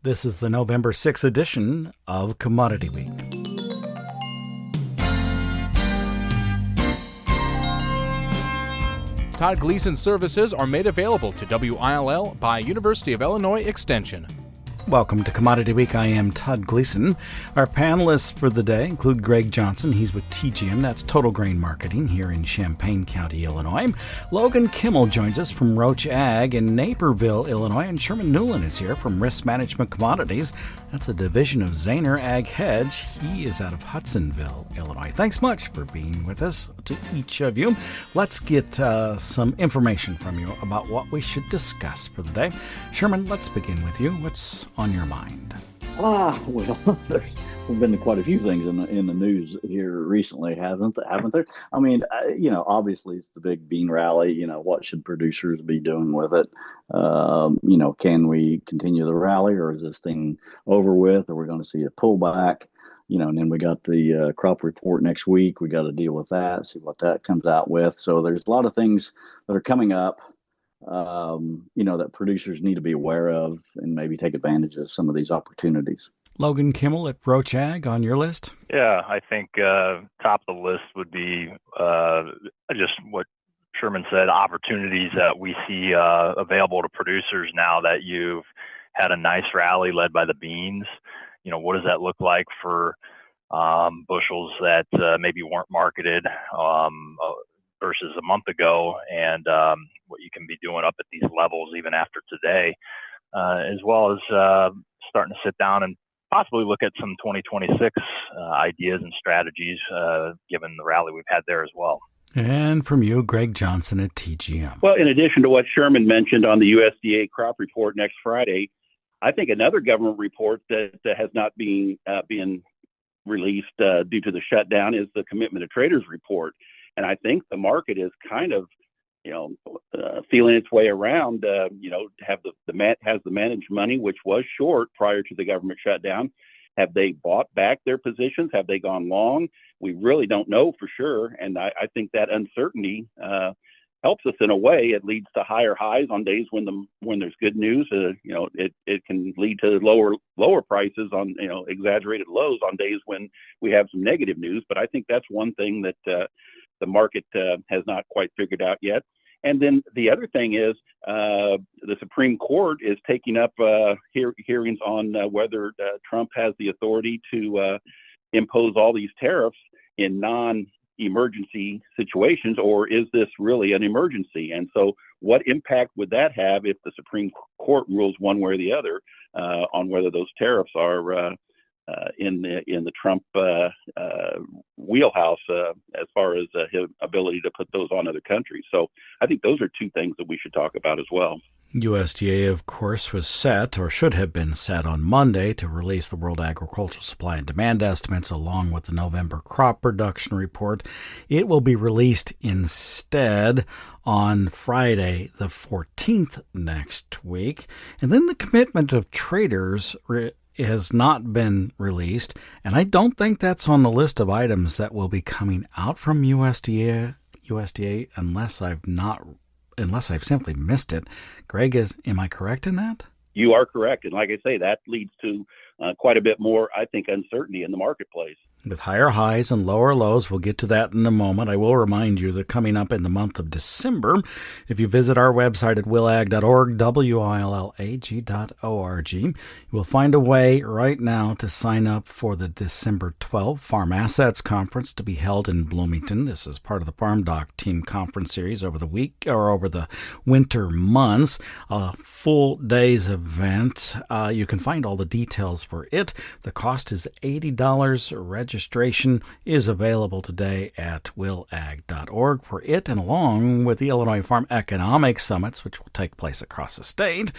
This is the November 6th edition of Commodity Week. Todd Gleason services are made available to WILL by University of Illinois Extension. Welcome to Commodity Week. I am Todd Gleason. Our panelists for the day include Greg Johnson. He's with TGM, that's Total Grain Marketing here in Champaign County, Illinois. Logan Kimmel joins us from Roach Ag in Naperville, Illinois. And Sherman Newlin is here from Risk Management Commodities. That's a division of Zaner Ag Hedge. He is out of Hudsonville, Illinois. Thanks much for being with us, to each of you. Let's get some information from you about what we should discuss for the day. Sherman, let's begin with you. What's on your mind? Well, there's been quite a few things in the news here recently, haven't there? I mean, obviously it's the big bean rally. What should producers be doing with it? Can we continue the rally, or is this thing over with? Are we going to see a pullback? And then we got the crop report next week. We got to deal with that, see what that comes out with. So there's a lot of things that are coming up, that producers need to be aware of and maybe take advantage of some of these opportunities. Logan Kimmel at Roach Ag on your list? Yeah, I think top of the list would be just what Sherman said, opportunities that we see available to producers now that you've had a nice rally led by the beans. What does that look like for bushels that maybe weren't marketed versus a month ago, and what you can be doing up at these levels even after today, as well as starting to sit down and possibly look at some 2026 ideas and strategies, given the rally we've had there as well. And from you, Greg Johnson at TGM. Well, in addition to what Sherman mentioned on the USDA crop report next Friday, I think another government report that has not been released due to the shutdown is the Commitment of Traders report. And I think the market is kind of, feeling its way around, has the managed money, which was short prior to the government shutdown. Have they bought back their positions? Have they gone long? We really don't know for sure. And I think that uncertainty helps us in a way. It leads to higher highs on days when there's good news. It can lead to lower prices on exaggerated lows on days when we have some negative news. But I think that's one thing that the market has not quite figured out yet. And then the other thing is the Supreme Court is taking up hearings on whether Trump has the authority to impose all these tariffs in non-emergency situations, or is this really an emergency? And so what impact would that have if the Supreme Court rules one way or the other on whether those tariffs are in the Trump wheelhouse as far as his ability to put those on other countries? So I think those are two things that we should talk about as well. USDA, of course, was set, or should have been set, on Monday to release the World Agricultural Supply and Demand estimates along with the November crop production report. It will be released instead on Friday the 14th next week. And then the Commitment of Traders has not been released, and I don't think that's on the list of items that will be coming out from USDA unless I've simply missed it. Greg, am I correct in that? You are correct. And like I say, that leads to quite a bit more, I think, uncertainty in the marketplace. With higher highs and lower lows, we'll get to that in a moment. I will remind you that coming up in the month of December, if you visit our website at willag.org, willag.org, you will find a way right now to sign up for the December 12th Farm Assets Conference to be held in Bloomington. This is part of the FarmDoc Team Conference Series over the winter months. A full day's event. You can find all the details for it. The cost is $80. Registration is available today at willag.org for it, and along with the Illinois Farm Economic Summits, which will take place across the state.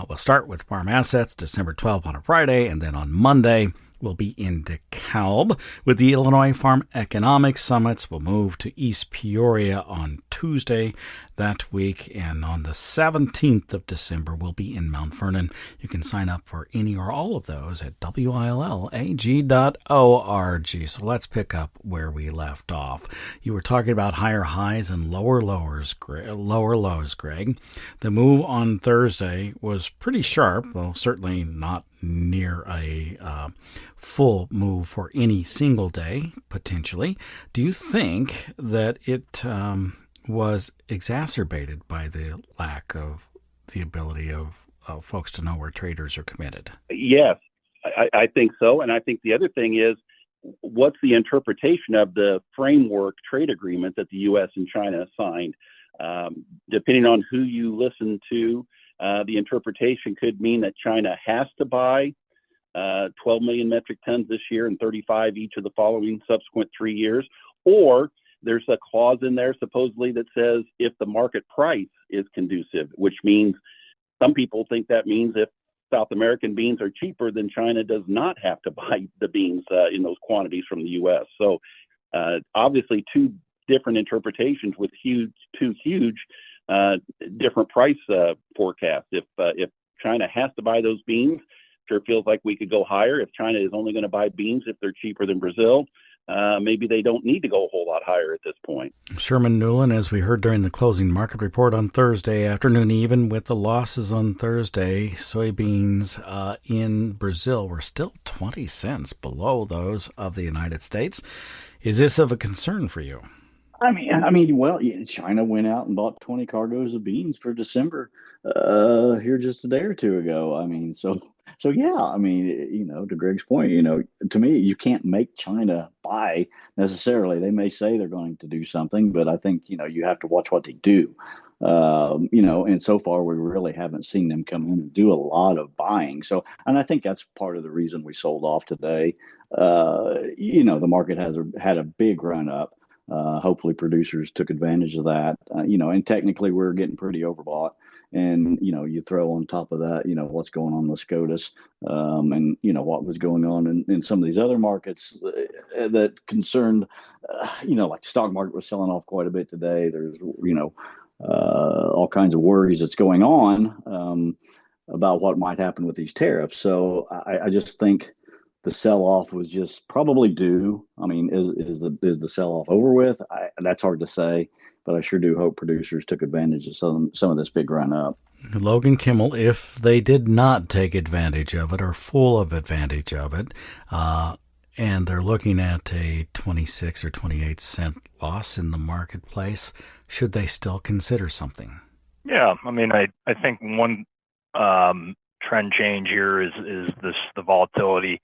We'll start with Farm Assets December 12th on a Friday, and then on Monday will be in DeKalb. With the Illinois Farm Economic Summits, we'll move to East Peoria on Tuesday that week, and on the 17th of December, we'll be in Mount Vernon. You can sign up for any or all of those at willag.org. So let's pick up where we left off. You were talking about higher highs and lower lows, Greg. The move on Thursday was pretty sharp, though certainly not near a full move for any single day, potentially. Do you think that it was exacerbated by the lack of the ability of folks to know where traders are committed? Yes, I think so. And I think the other thing is, what's the interpretation of the framework trade agreement that the U.S. and China signed? Depending on who you listen to, the interpretation could mean that China has to buy 12 million metric tons this year and 35 each of the following subsequent 3 years. Or there's a clause in there supposedly that says if the market price is conducive, which means some people think that means if South American beans are cheaper, then China does not have to buy the beans in those quantities from the U.S. So obviously two different interpretations with two huge different price forecasts. If China has to buy those beans, sure feels like we could go higher. If China is only going to buy beans if they're cheaper than Brazil, maybe they don't need to go a whole lot higher at this point. Sherman Newlin, as we heard during the closing market report on Thursday afternoon, even with the losses on Thursday, soybeans in Brazil were still 20 cents below those of the United States. Is this of a concern for you? I mean, well, China went out and bought 20 cargoes of beans for December here just a day or two ago. I mean, so yeah. I mean, to Greg's point, to me, you can't make China buy necessarily. They may say they're going to do something, but I think you have to watch what they do. And so far we really haven't seen them come in and do a lot of buying. So, and I think that's part of the reason we sold off today. The market has had a big run up. Hopefully producers took advantage of that, and technically we're getting pretty overbought. And, you throw on top of that, what's going on with SCOTUS, and, what was going on in some of these other markets that concerned, like the stock market was selling off quite a bit today. There's, all kinds of worries that's going on about what might happen with these tariffs. So I just think the sell-off was just probably due. I mean, is the sell-off over with? That's hard to say, but I sure do hope producers took advantage of some of this big run-up. Logan Kimmel, if they did not take advantage of it or full of advantage of it, and they're looking at a 26 or 28 cent loss in the marketplace, should they still consider something? Yeah, I mean, I think one trend change here is the volatility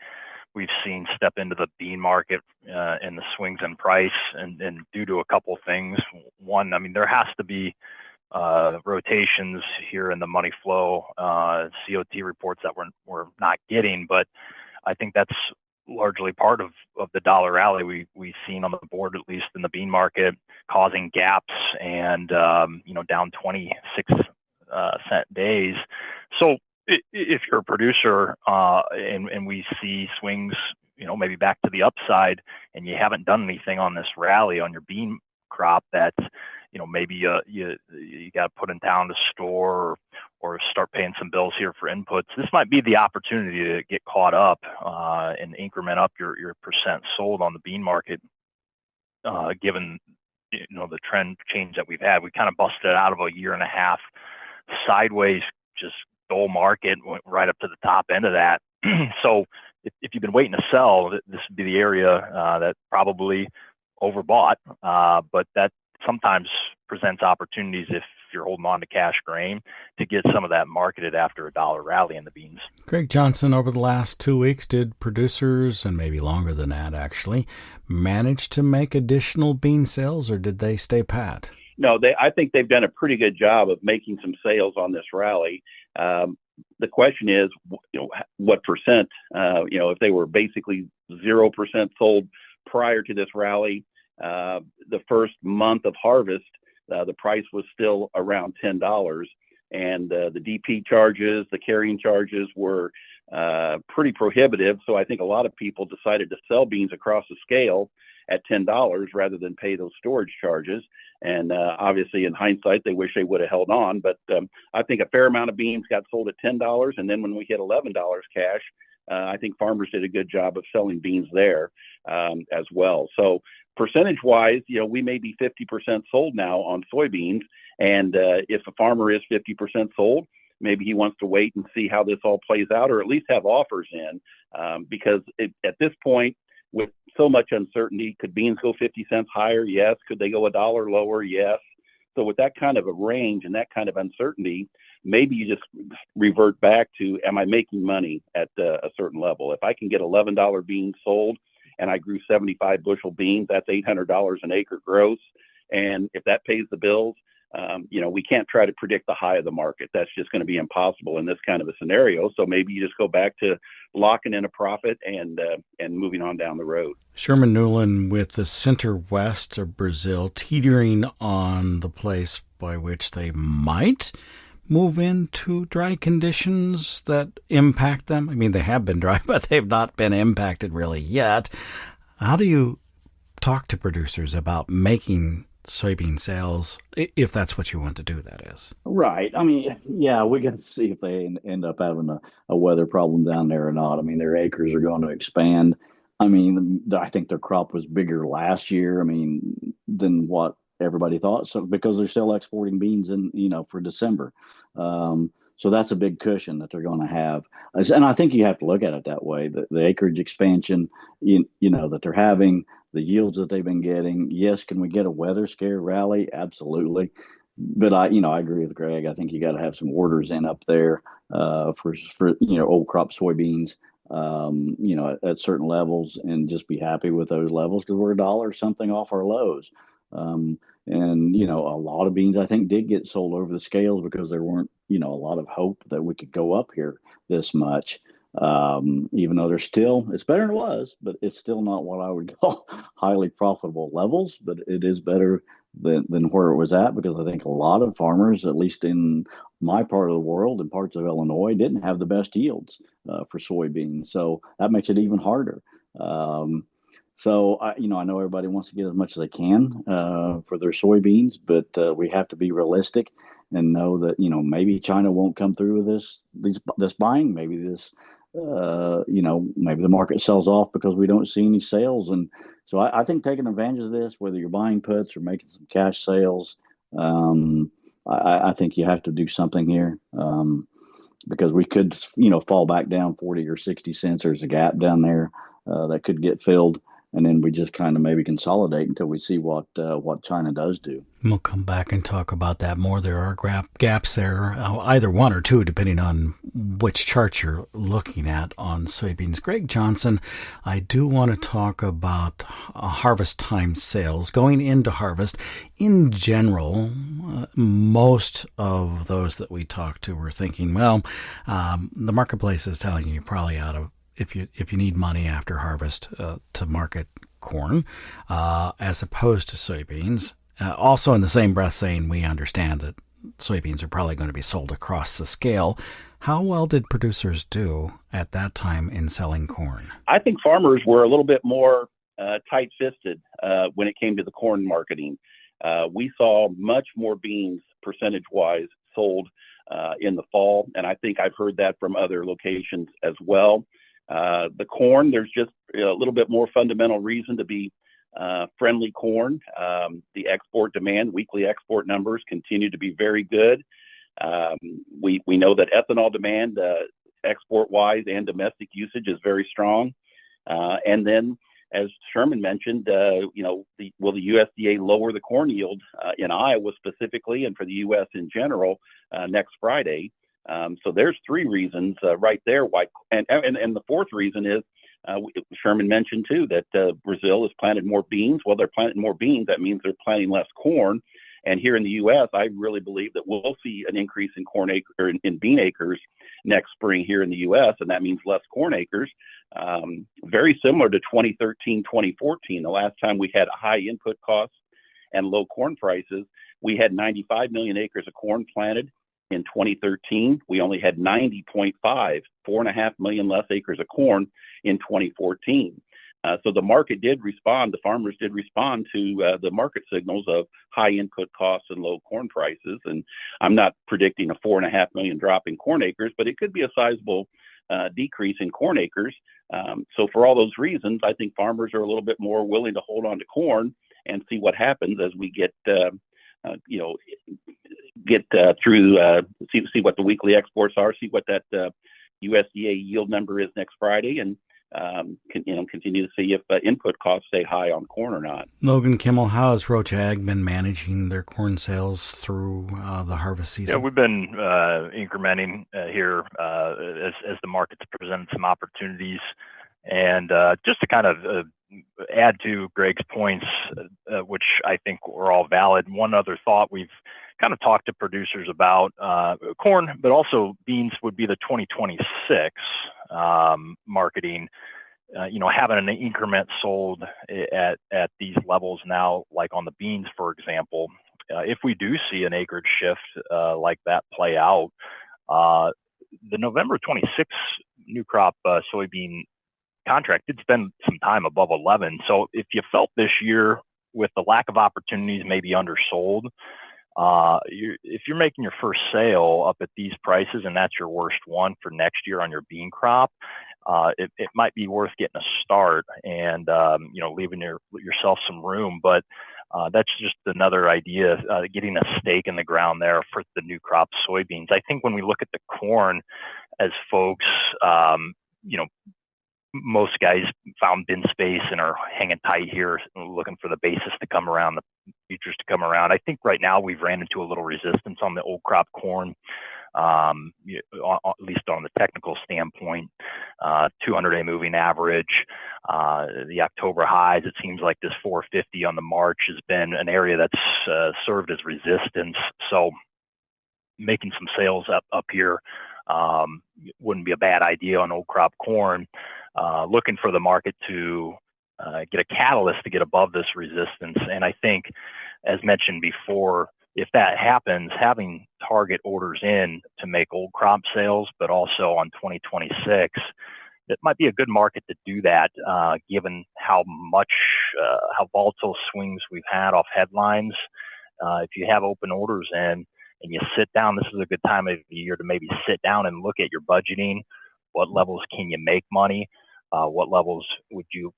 we've seen step into the bean market and the swings in price, and due to a couple things. One, I mean, there has to be rotations here in the money flow, COT reports that we're not getting, but I think that's largely part of the dollar rally we've seen on the board, at least in the bean market, causing gaps and down 26 cent days. So if you're a producer and we see swings, maybe back to the upside, and you haven't done anything on this rally on your bean crop, that maybe you got to put in town to store or start paying some bills here for inputs. This might be the opportunity to get caught up and increment up your percent sold on the bean market, given the trend change that we've had. We kind of busted out of a year and a half sideways, just dull market, went right up to the top end of that. So if you've been waiting to sell, this would be the area that probably overbought, but that sometimes presents opportunities if you're holding on to cash grain to get some of that marketed after a dollar rally in the beans. Greg Johnson, over the last 2 weeks, did producers, and maybe longer than that actually, manage to make additional bean sales, or did they stay pat? No, I think they've done a pretty good job of making some sales on this rally. The question is, what percent? If they were basically 0% sold prior to this rally, the first month of harvest, the price was still around $10, and the DP charges, the carrying charges were pretty prohibitive. So I think a lot of people decided to sell beans across the scale at $10 rather than pay those storage charges. And obviously, in hindsight, they wish they would have held on. But I think a fair amount of beans got sold at $10. And then when we hit $11 cash, I think farmers did a good job of selling beans there as well. So percentage-wise, we may be 50% sold now on soybeans. And if a farmer is 50% sold, maybe he wants to wait and see how this all plays out, or at least have offers in, because at this point, with so much uncertainty, could beans go 50 cents higher? Yes. Could they go $1 lower? Yes. So with that kind of a range and that kind of uncertainty, maybe you just revert back to, am I making money at a certain level? If I can get $11 beans sold and I grew 75 bushel beans, that's $800 an acre gross. And if that pays the bills, we can't try to predict the high of the market. That's just going to be impossible in this kind of a scenario. So maybe you just go back to locking in a profit and moving on down the road. Sherman Newlin, with the center west of Brazil teetering on the place by which they might move into dry conditions that impact them. I mean, they have been dry, but they've not been impacted really yet. How do you talk to producers about making soybean sales, if that's what you want to do, that is? Right. I mean, yeah, we got to see if they end up having a weather problem down there or not. I mean, their acres are going to expand. I mean, I think their crop was bigger last year, than what everybody thought. So because they're still exporting beans for December. So that's a big cushion that they're going to have. And I think you have to look at it that way. The acreage expansion, that they're having, the yields that they've been getting. Yes, can we get a weather scare rally? Absolutely. But I agree with Greg. I think you got to have some orders in up there for old crop soybeans, at certain levels, and just be happy with those levels because we're $1 something off our lows. And a lot of beans I think did get sold over the scales because there weren't a lot of hope that we could go up here this much. Even though it's better than it was, but it's still not what I would call highly profitable levels, but it is better than where it was at, because I think a lot of farmers, at least in my part of the world and parts of Illinois, didn't have the best yields for soybeans. So that makes it even harder. So I know everybody wants to get as much as they can for their soybeans, but we have to be realistic and know that maybe China won't come through with this buying. Maybe maybe the market sells off because we don't see any sales. And so I think taking advantage of this, whether you're buying puts or making some cash sales, I think you have to do something here because we could fall back down 40 or 60 cents. There's a gap down there that could get filled. And then we just kind of maybe consolidate until we see what China does do. We'll come back and talk about that more. There are gaps there, either one or two, depending on which chart you're looking at on soybeans. Greg Johnson, I do want to talk about harvest time sales. Going into harvest, in general, most of those that we talk to were thinking, the marketplace is telling you you're probably out of, if you need money after harvest to market corn, as opposed to soybeans. Also in the same breath saying we understand that soybeans are probably going to be sold across the scale. How well did producers do at that time in selling corn? I think farmers were a little bit more tight-fisted when it came to the corn marketing. We saw much more beans percentage-wise sold in the fall, and I think I've heard that from other locations as well. The corn, there's just a little bit more fundamental reason to be friendly corn. The export demand, weekly export numbers continue to be very good. We know that ethanol demand, export-wise and domestic usage, is very strong. And then, as Sherman mentioned, will the USDA lower the corn yield in Iowa specifically and for the U.S. in general next Friday? So there's three reasons right there why, and the fourth reason is Sherman mentioned too that Brazil has planted more beans. Well, they're planting more beans. That means they're planting less corn. And here in the U.S., I really believe that we'll see an increase in in bean acres next spring here in the U.S., and that means less corn acres. Very similar to 2013, 2014, the last time we had high input costs and low corn prices. We had 95 million acres of corn planted. In 2013, we only had 90.5, 4.5 million less acres of corn in 2014. So the market did respond, the farmers did respond to the market signals of high input costs and low corn prices. And I'm not predicting a 4.5 million drop in corn acres, but it could be a sizable decrease in corn acres. So for all those reasons, I think farmers are a little bit more willing to hold on to corn and see what happens as we get get through, see what the weekly exports are, see what that USDA yield number is next Friday, and continue to see if input costs stay high on corn or not. Logan Kimmel, how has Roach Ag been managing their corn sales through the harvest season? Yeah, we've been incrementing here as the market's presented some opportunities. And just to kind of add to Greg's points, which I think were all valid, one other thought we've kind of talked to producers about corn, but also beans would be the 2026 marketing. Having an increment sold at these levels now, like on the beans, for example, if we do see an acreage shift like that play out, the November 26 new crop soybean contract did spend some time above 11. So if you felt this year with the lack of opportunities, maybe undersold, if you're making your first sale up at these prices and that's your worst one for next year on your bean crop, it might be worth getting a start and leaving yourself some room. But that's just another idea, getting a stake in the ground there for the new crop soybeans. I think when we look at the corn, as folks, most guys found bin space and are hanging tight here, looking for the basis to come around, the futures to come around. I think right now we've ran into a little resistance on the old crop corn, at least on the technical standpoint. 200-day moving average, the October highs, it seems like this 450 on the March has been an area that's served as resistance. So making some sales up here wouldn't be a bad idea on old crop corn. Looking for the market to get a catalyst to get above this resistance. And I think, as mentioned before, if that happens, having target orders in to make old crop sales, but also on 2026, it might be a good market to do that, given how volatile swings we've had off headlines. If you have open orders in and you sit down, this is a good time of the year to maybe sit down and look at your budgeting. What levels can you make money? What levels would you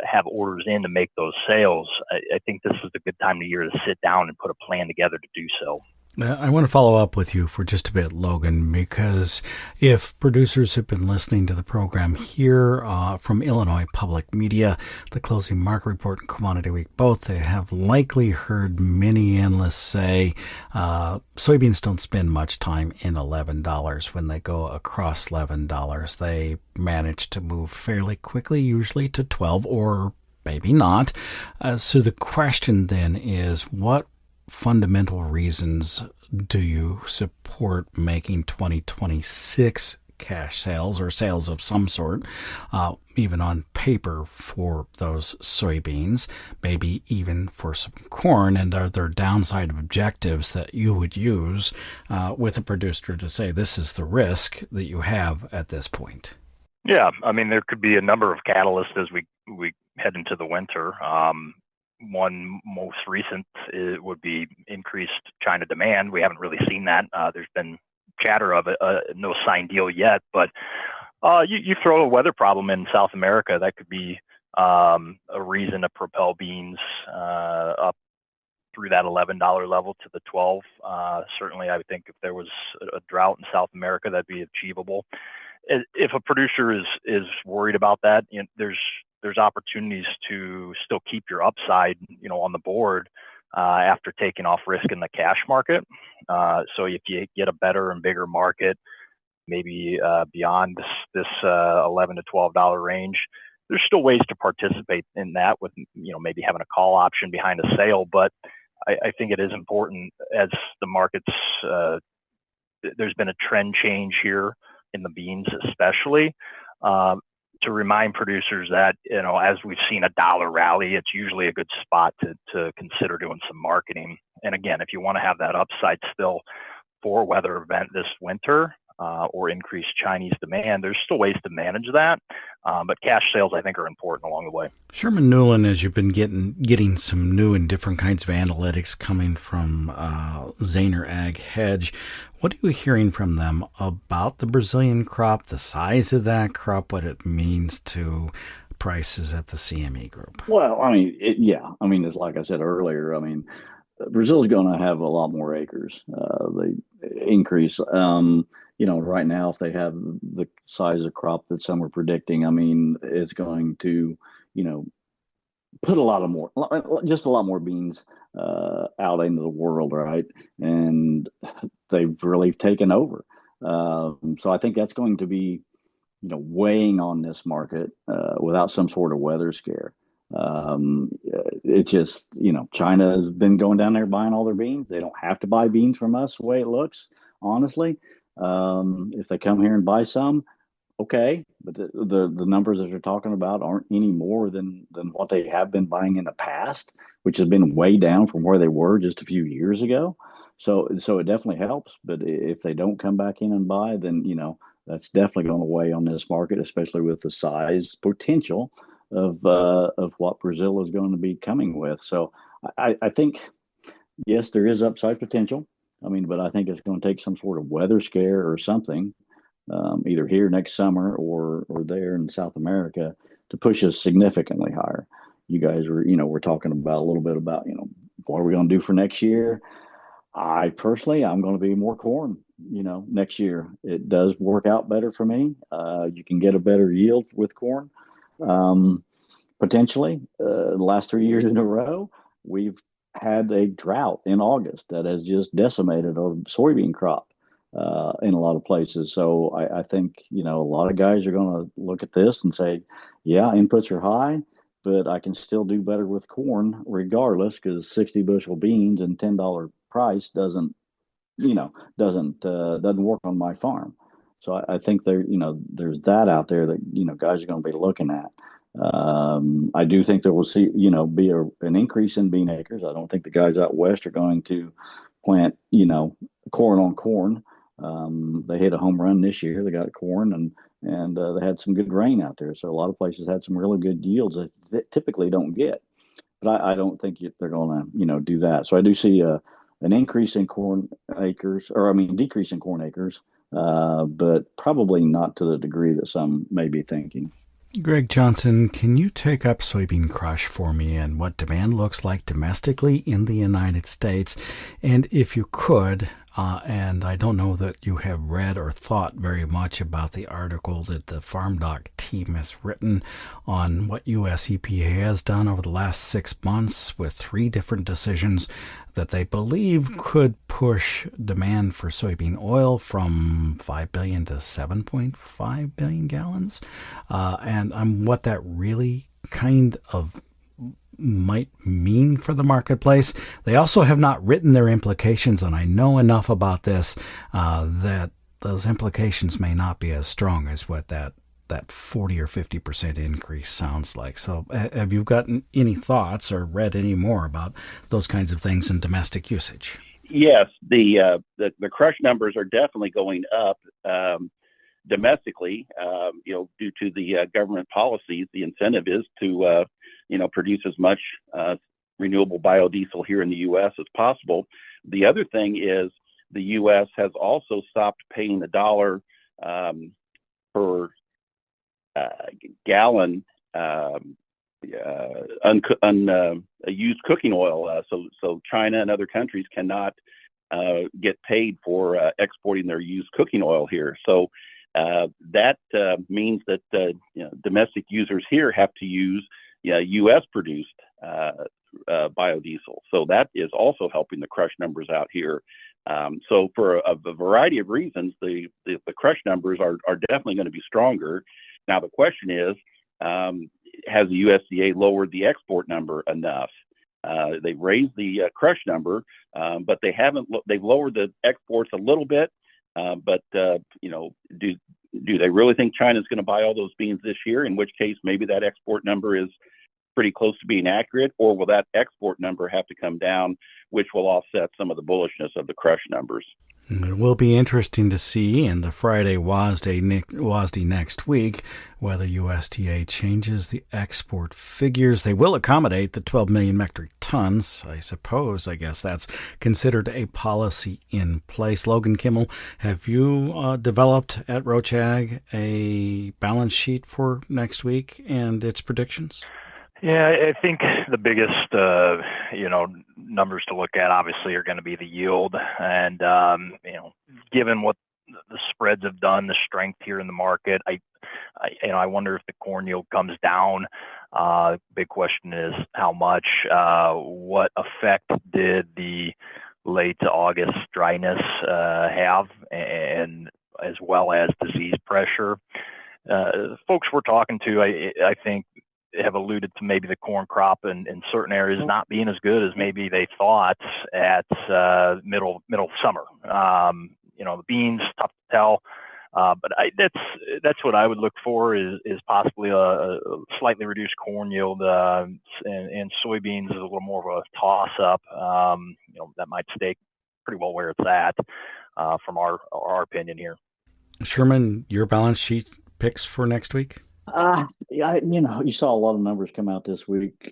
have orders in to make those sales? I think this is a good time of the year to sit down and put a plan together to do so. I want to follow up with you for just a bit, Logan, because if producers have been listening to the program here from Illinois Public Media, the Closing Market Report and Commodity Week, both, they have likely heard many analysts say soybeans don't spend much time in $11. When they go across $11, they manage to move fairly quickly, usually to 12 or maybe not. So the question then is, what fundamental reasons do you support making 2026 cash sales or sales of some sort, even on paper, for those soybeans, maybe even for some corn? And are there downside objectives that you would use with a producer to say this is the risk that you have at this point? Yeah, I mean, there could be a number of catalysts as we head into the winter. One most recent would be increased China demand. We haven't really seen that. There's been chatter of it, no signed deal yet, but you throw a weather problem in South America, that could be a reason to propel beans up through that $11 level to the 12. Certainly, I would think if there was a drought in South America, that'd be achievable. If a producer is worried about that, there's opportunities to still keep your upside, on the board after taking off risk in the cash market. So if you get a better and bigger market, maybe beyond this $11 to $12 range, there's still ways to participate in that with, maybe having a call option behind a sale. But I think it is important as the markets, there's been a trend change here in the beans especially, to remind producers that, as we've seen a dollar rally, it's usually a good spot to consider doing some marketing. And again, if you want to have that upside still for a weather event this winter, or increased Chinese demand, there's still ways to manage that. But cash sales, I think, are important along the way. Sherman Newlin, as you've been getting some new and different kinds of analytics coming from Zaner Ag Hedge, what are you hearing from them about the Brazilian crop, the size of that crop, what it means to prices at the CME Group? Well, I mean, it's like I said earlier. I mean, Brazil's going to have a lot more acres. They increase. Right now, if they have the size of crop that some are predicting, I mean, it's going to, put just a lot more beans out into the world, right? And they've really taken over. So I think that's going to be, weighing on this market without some sort of weather scare. It just, China has been going down there buying all their beans. They don't have to buy beans from us the way it looks, honestly. If they come here and buy some, okay, but the numbers that you're talking about aren't any more than what they have been buying in the past, which has been way down from where they were just a few years ago. So it definitely helps. But if they don't come back in and buy, then that's definitely going to weigh on this market, especially with the size potential of what Brazil is going to be coming with. So I think yes, there is upside potential. I mean, but I think it's going to take some sort of weather scare or something, either here next summer or there in South America to push us significantly higher. You guys we're talking about a little bit about, what are we going to do for next year? I'm going to be more corn, next year. It does work out better for me. You can get a better yield with corn. Potentially, the last 3 years in a row, we've had a drought in August that has just decimated our soybean crop in a lot of places. So I think, a lot of guys are going to look at this and say, yeah, inputs are high, but I can still do better with corn regardless, because 60 bushel beans and $10 price doesn't work on my farm. So I think there's that out there that, guys are going to be looking at. I do think there will be an increase in bean acres. I don't think the guys out west are going to plant, corn on corn. They hit a home run this year. They got corn and they had some good rain out there. So a lot of places had some really good yields that they typically don't get. But I don't think they're going to, do that. So I do see an increase in corn acres, decrease in corn acres, but probably not to the degree that some may be thinking. Greg Johnson, can you take up soybean crush for me and what demand looks like domestically in the United States? And if you could, and I don't know that you have read or thought very much about the article that the farmdoc team has written on what U.S. EPA has done over the last 6 months with 3 different decisions that they believe could push demand for soybean oil from 5 billion to 7.5 billion gallons. And what that really kind of might mean for the marketplace. They also have not written their implications, and I know enough about this that those implications may not be as strong as what that 40 or 50% increase sounds like. So have you gotten any thoughts or read any more about those kinds of things in domestic usage? Yes, the crush numbers are definitely going up domestically. Due to the government policies, the incentive is to produce as much renewable biodiesel here in the U.S. as possible. The other thing is the U.S. has also stopped paying the dollar per gallon used cooking oil. So China and other countries cannot get paid for exporting their used cooking oil here. So that means that domestic users here have to use U.S. produced biodiesel. So that is also helping the crush numbers out here. So for a variety of reasons, the crush numbers are definitely going to be stronger. Now the question is, has the USDA lowered the export number enough? They've raised the crush number, but they haven't. They've lowered the exports a little bit. But do they really think China's going to buy all those beans this year? In which case, maybe that export number is pretty close to being accurate, or will that export number have to come down, which will offset some of the bullishness of the crush numbers? It will be interesting to see in the Friday WASDE next week whether USDA changes the export figures. They will accommodate the 12 million metric tons. I guess that's considered a policy in place. Logan Kimmel, have you developed at Roche Ag a balance sheet for next week and its predictions? Yeah, I think the biggest, numbers to look at obviously are going to be the yield, and given what the spreads have done, the strength here in the market, I wonder if the corn yield comes down. Big question is how much. What effect did the late August dryness have, and as well as disease pressure? Folks we're talking to, I think, have alluded to maybe the corn crop in certain areas not being as good as maybe they thought at middle summer. The beans, tough to tell, but that's what I would look for is possibly a slightly reduced corn yield, and soybeans is a little more of a toss up. That might stay pretty well where it's at from our opinion here. Sherman, your balance sheet picks for next week? You saw a lot of numbers come out this week,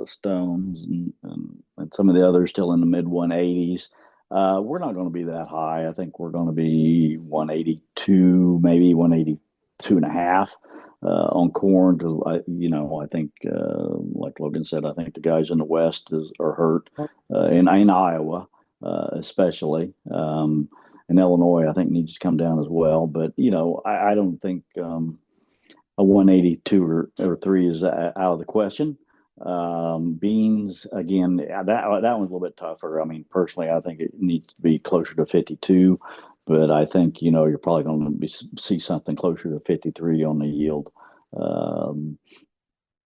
Stones and some of the others still in the mid 180s. We're not going to be that high. I think we're going to be 182, maybe 182 and a half on corn. I think, like Logan said, I think the guys in the West are hurt in Iowa, especially. In Illinois, I think needs to come down as well. But, I don't think a 182 or 3 is out of the question. Beans, again, that one's a little bit tougher. I mean, personally, I think it needs to be closer to 52, but I think, you're probably going to see something closer to 53 on the yield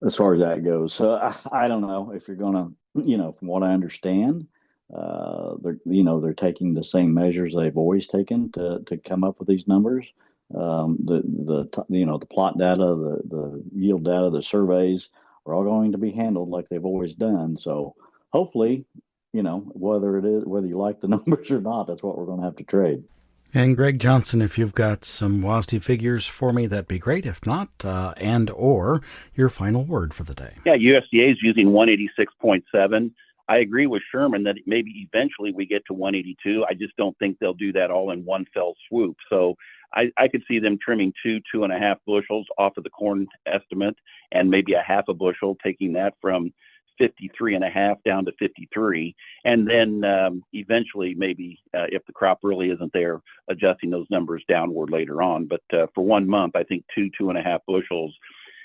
as far as that goes. So I don't know if you're going to, from what I understand, they're taking the same measures they've always taken to come up with these numbers. The plot data, the yield data, the surveys are all going to be handled like they've always done. So hopefully, whether you like the numbers or not, that's what we're going to have to trade. And Greg Johnson, if you've got some WASDE figures for me, that'd be great. If not, or your final word for the day. Yeah, USDA is using 186.7. I agree with Sherman that maybe eventually we get to 182. I just don't think they'll do that all in one fell swoop. So I could see them trimming 2.5 bushels off of the corn estimate, and maybe a half a bushel, taking that from 53.5 down to 53. And then eventually, maybe if the crop really isn't there, adjusting those numbers downward later on. But for 1 month, I think 2.5 bushels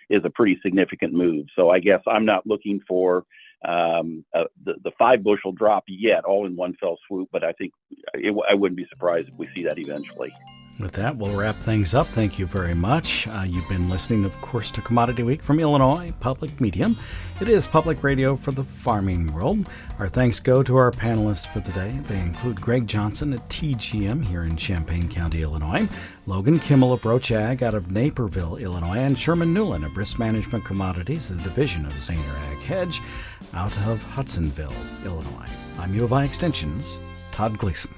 is a pretty significant move. So I guess I'm not looking for the 5 bushel drop yet, all in one fell swoop, but I think I wouldn't be surprised if we see that eventually. With that, we'll wrap things up. Thank you very much. You've been listening, of course, to Commodity Week from Illinois Public Media. It is public radio for the farming world. Our thanks go to our panelists for the day. They include Greg Johnson at TGM here in Champaign County, Illinois, Logan Kimmel of Roach Ag out of Naperville, Illinois, and Sherman Newlin of Risk Management Commodities, a division of Zaner Ag Hedge, out of Hudsonville, Illinois. I'm U of I Extension's Todd Gleason.